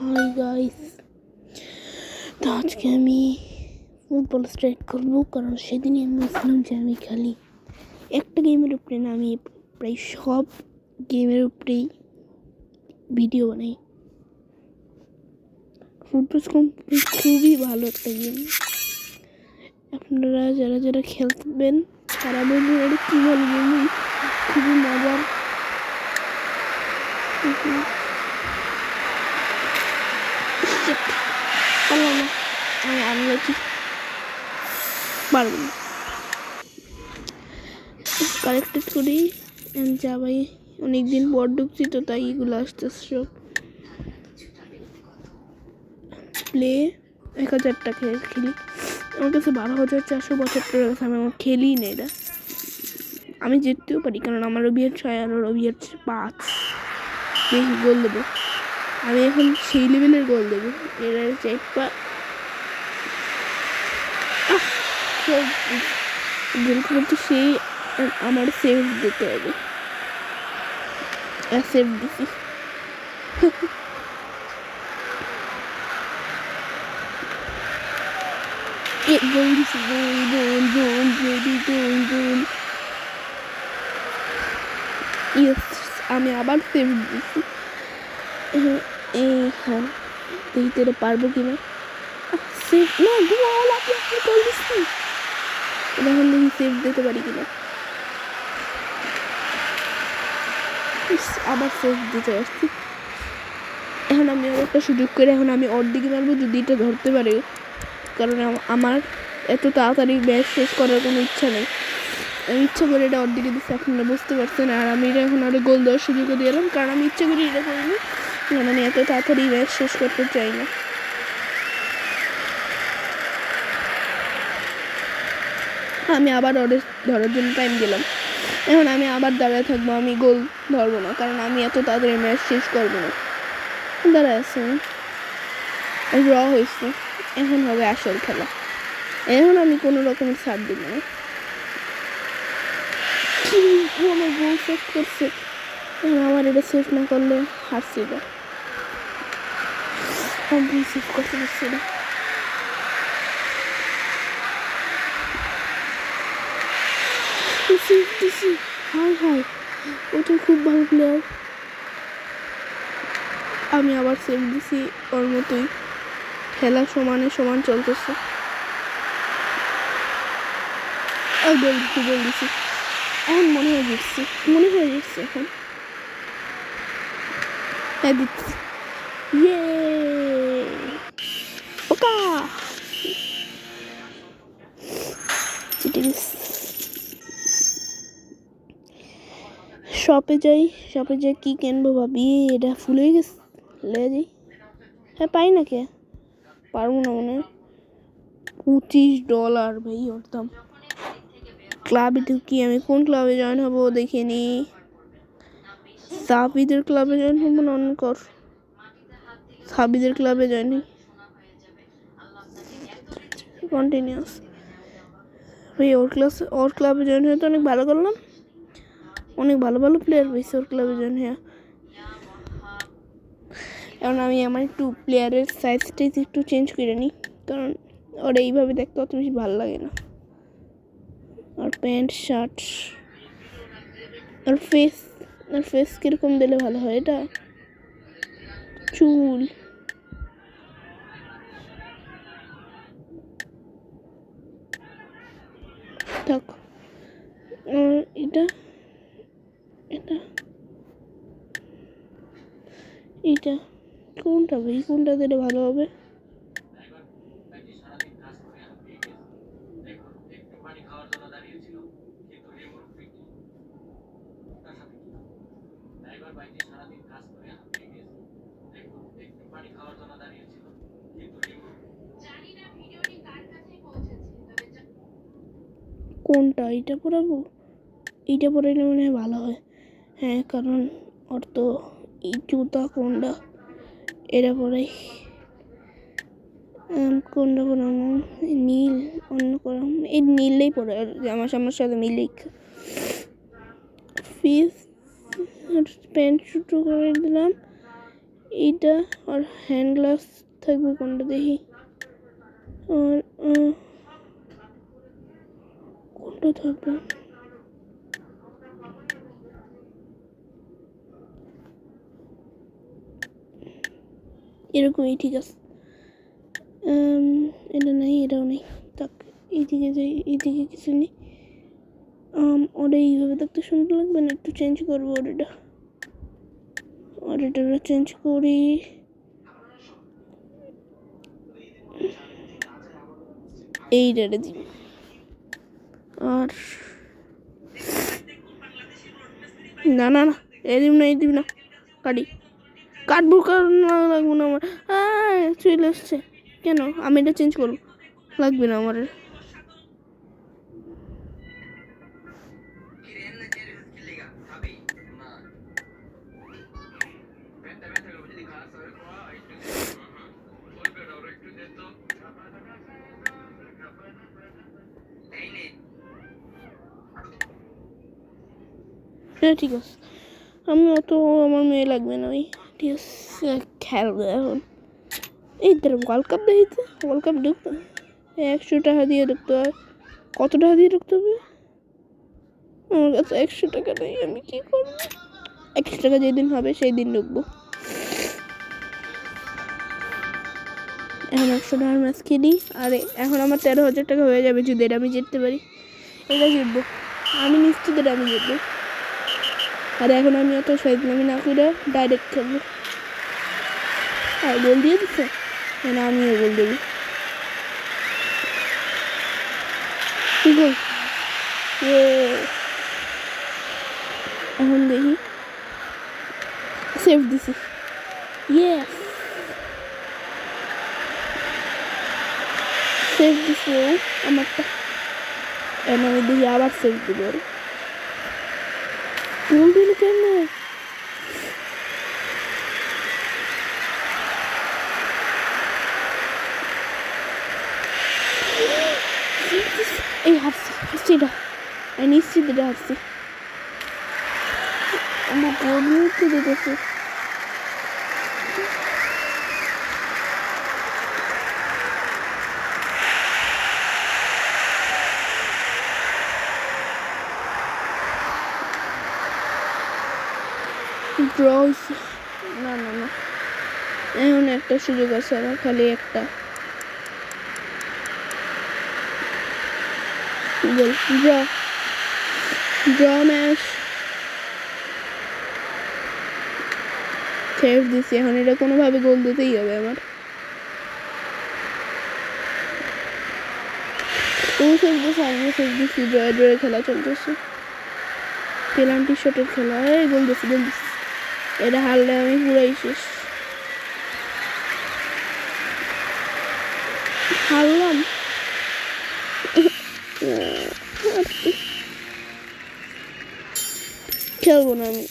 Hi guys, তো আজকে আমি ফুটবল স্টার্ট করবো, কারণ সেদিনই আমি বলছিলাম যে আমি খালি একটা গেমের উপরে না, আমি প্রায় সব গেমের উপরেই ভিডিও বানাই। ফুটবল খুবই ভালো একটা গেম। আপনারা যারা যারা খেলবেন তারা বলবেন এটা কী ভালো গেম, খুবই মজার। আমি আনলাকি পারবো না, কালেক্টেড করি যা ভাই। অনেকদিন পর ঢুকছি তো তাই এগুলো আসতেছে সব। প্লে 1000 টাকা খেলি, আমার কাছে 12,472 টাকা। আমি আমার খেলি না এটা, আমি জিততেও পারি কারণ আমার রবিয়ার 6 আর রবিয়ার 5। দেখি গোল দেবো, আমি এখন সেই লেভেলের গোল দেবো। এরা চেপা গোল করতে সেই আমার সেভ দিতে হবে। সেভ দিছি, গোল দিছি, গোল গোল গোল বেবি গোল গোল। ইয়েস, আমি আবার সেভ দিছি। হ্যাঁ, দেখতে এটা পারবো কিনা। সেভ না, গোল! আপনি গোল দিচ্ছি, এখন দেখি সেভ দিতে পারি কিনা। আবার সেভ দিতে আসছি। এখন আমি আর একটা সুযোগ করে এখন আমি ওর দিকে মারবো, যদি এটা ধরতে পারে, কারণ আমার এত তাড়াতাড়ি ম্যাচ শেষ করার কোনো ইচ্ছা নেই। আমি ইচ্ছা করে এটা ওর দিকে দিচ্ছি, আপনারা বুঝতে পারছেন। আর আমি এটা এখন আরও গোল দেওয়ার সুযোগও দিয়ে এলাম, কারণ আমি ইচ্ছা করে এটা করিনি, কারণ আমি এত তাড়াতাড়ি ম্যাচ শেষ করতে চাই না। আমি আবার ওদের ধরার জন্য টাইম দিলাম। এখন আমি আবার দাঁড়ায় থাকবো, আমি গোল ধরবো না, কারণ আমি এত তাড়াতাড়ি ম্যাচ শেষ করবো না। দাঁড়ায় আছে, ড্র হয়েছে, এখন হবে আসল খেলা। এখন আমি কোনো রকমের ছাড় দিব না। আমার গোল সেভ করছে, এখন আমার এটা সেভ না করলে হারছি না। সেভ করতে পারছি না। হাই হাই, ওটা খুব ভালো প্লেয়ার। আমি আবার সেভ দিছি, ওর মতোই খেলা সমানে সমান চলতেছে। গোল দিছি, এখন মনে হয়ে যাচ্ছে এখন। হ্যাঁ দিচ্ছি, ইয়ে ওকা শপে যাই কি কিনবো ভাবি। এটা ফুল হয়ে গেছে, লে যাই। হ্যাঁ পাই না, কে পারবো না মনে হয়। $25 ভাই ওর দাম। ক্লাবে ঢুকি, আমি কোন ক্লাবে জয়েন হবো দেখে নি। সাবিদের ক্লাবে জয়েন হবো না অন্য কর, সাবিদের ক্লাবে জয়েন হই। কন্টিনিউস ভাই, ওর ক্লাবে জয়েন হয়ে তো অনেক ভালো করলাম, অনেক ভালো ভালো প্লেয়ার পেয়েছে ওর ক্লাবে জয়েন হয়ে। এখন আমি আমার একটু প্লেয়ারের সাইজটা একটু চেঞ্জ করে নিই, কারণ ওর এইভাবে দেখতে অত বেশি ভালো লাগে না। আর প্যান্ট শার্ট আর ফেস কীরকম দিলে ভালো হয়? এটা চুল, থাক। এটা এটা এটা কোনটা ভাই, কোনটা দিলে ভালো হবে? কোনটা? এইটা পরাবো, এইটা পরাইলে মনে হয় ভালো হয়। হ্যাঁ, কারণ ওর তো এই জুতা কোনটা, এটা পরাই। কোনটা পরাবো? নীল, অন্য করাম এই নীলেই পরে, আর আমার সাথে মিলেই। ফিস প্যান্ট শুটো করে দিলাম, এইটা আর হ্যান্ড গ্লাভস থাকবে কোনটা দেখি, আর কোনটা থাকবে, এরকমই ঠিক আছে। এটা নেই, এটাও নেই, থাক। এইদিকে যাই, এইদিকে কিছু নেই। ওটা এইভাবে দেখতে সুন্দর লাগবে না, একটু চেঞ্জ করবো ওটা, অডিটর চেঞ্জ করি। এইটা দিব, আর না না না, এই দিব না, এই দিব না, কাটবো কারণ লাগবে না আমার। চলে আসছে কেন, আমি এটা চেঞ্জ করবো, লাগবে না আমার। হ্যাঁ ঠিক আছে, আমি অত, আমার মেয়ে লাগবে না ওই, ঠিক আছে খেলবো এখন। এই ধর ওয়ার্ল্ড কাপ দেখিতে, ওয়ার্ল্ড কাপ ঢুকতে 100 টাকা দিয়ে ঢুকতে হয়। কত টাকা দিয়ে ঢুকতে হবে? আমার কাছে 100 টাকা নেই, আমি কি করবো? 100 টাকা যেদিন হবে সেই দিন ঢুকবো। এখন 100 টাকার ম্যাচ খেলি, আর এখন আমার 13,000 টাকা হয়ে যাবে যদি এটা আমি জিততে পারি। এটা জিতবো, আমি নিশ্চিত এটা আমি জিতবো। আর এখন আমি অত ফাইজলামি না করে ডাইরেক্ট খেলবো। আর গোল দিয়ে দিচ্ছে, না আমিও গোল দেবো। কি গোল! এখন দেখি, সেভ দিছি, ইয়েস সেভ দিছি আমারটা। এখন আমি দেখি আবার সেভ দিব, গোল দিল কেন? এই হারছি এটা, আমি নিশ্চিত এটা হারছি। আমার গোল নিতে দিতেছে, ড্র হয়েছে। না না না, এখন একটা সুযোগ আছে আমার, খালি একটা গোল। ড্র ম্যাচ, সেভ দিছি। এখন এটা কোনোভাবে গোল দিতেই হবে আমার। ও সেভ দিচ্ছে, আমিও সেভ দিচ্ছি। ড্রয়ে খেলা চলতেছে, পেনাল্টি শটের খেলা। এই গোল দিচ্ছি, এটা হারলে আমি পুরাই শেষ, হারলাম। খেলবো না আমি।